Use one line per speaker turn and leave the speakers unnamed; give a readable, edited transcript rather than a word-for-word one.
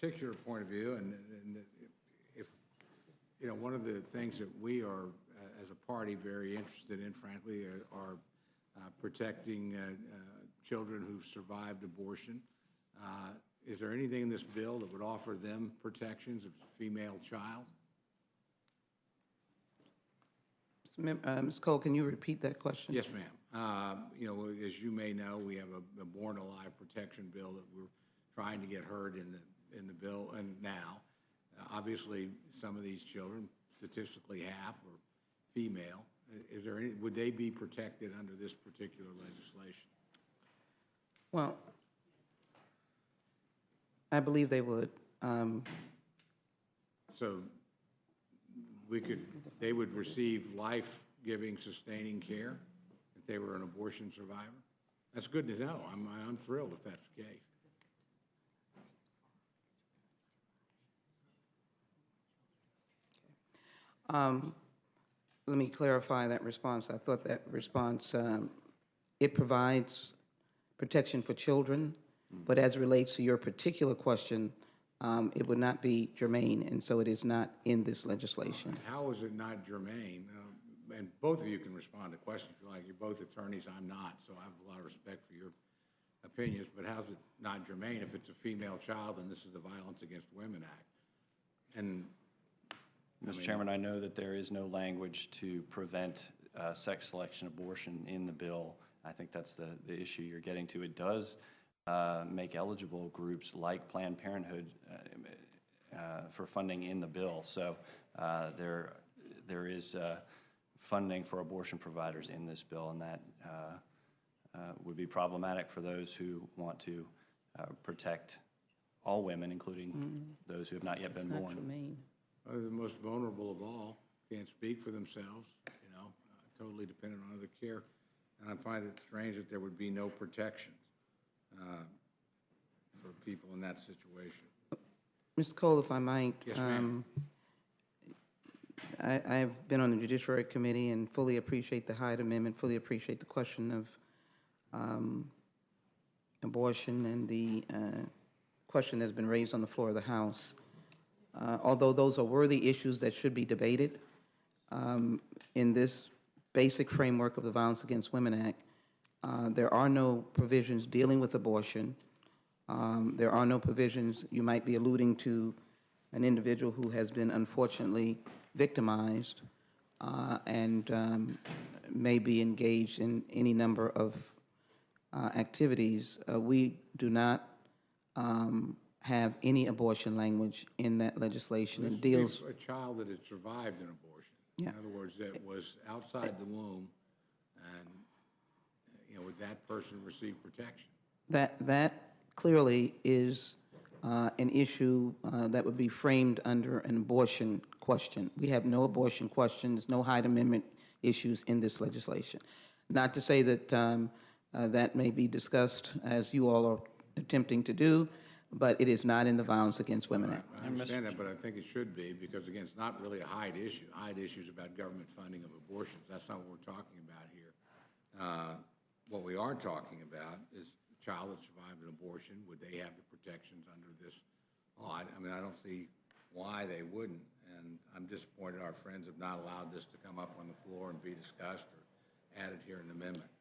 particular point of view, and if, you know, one of the things that we are, as a party, very interested in, frankly, are protecting children who've survived abortion. Is there anything in this bill that would offer them protections of female child?
Ms. Cole, can you repeat that question?
Yes, ma'am. You know, as you may know, we have a Born Alive protection bill that we're trying to get heard in the bill, and now, obviously, some of these children, statistically half, are female. Is there any, would they be protected under this particular legislation?
Well, I believe they would.
So they would receive life-giving, sustaining care if they were an abortion survivor? That's good to know. I'm thrilled if that's the case.
Let me clarify that response. I thought that response, it provides protection for children, but as it relates to your particular question, it would not be germane, and so it is not in this legislation.
How is it not germane? And both of you can respond to questions if you like. You're both attorneys. I'm not, so I have a lot of respect for your opinions, but how's it not germane if it's a female child and this is the Violence Against Women Act? And
Mr. Chairman, I know that there is no language to prevent sex selection abortion in the bill. I think that's the issue you're getting to. It does make eligible groups like Planned Parenthood for funding in the bill. So there is funding for abortion providers in this bill, and that would be problematic for those who want to protect all women, including those who have not yet been born.
the most vulnerable of all, can't speak for themselves, you know, totally dependent on other care. And I find it strange that there would be no protections for people in that situation.
Ms. Cole, if I might.
Yes, ma'am.
I've been on the Judiciary Committee and fully appreciate the Hyde Amendment, fully appreciate the question of abortion and the question that's been raised on the floor of the House. Although those are worthy issues that should be debated, in this basic framework of the Violence Against Women Act, there are no provisions dealing with abortion. There are no provisions. You might be alluding to an individual who has been unfortunately victimized and may be engaged in any number of activities. We do not have any abortion language in that legislation. It deals
a child that had survived an abortion.
Yeah.
In other words, that was outside the womb, and you know, would that person receive protection?
that clearly is an issue that would be framed under an abortion question. We have no abortion questions, no Hyde Amendment issues in this legislation. Not to say that that may be discussed as you all are attempting to do, but it is not in the Violence Against Women Act.
I understand that, but I think it should be, because again, it's not really a Hyde issue. Hyde issue is about government funding of abortions. That's not what we're talking about here. What we are talking about is a child that survived an abortion. Would they have the protections under this law? I mean, I don't see why they wouldn't, and I'm disappointed our friends have not allowed this to come up on the floor and be discussed or added here in the amendment.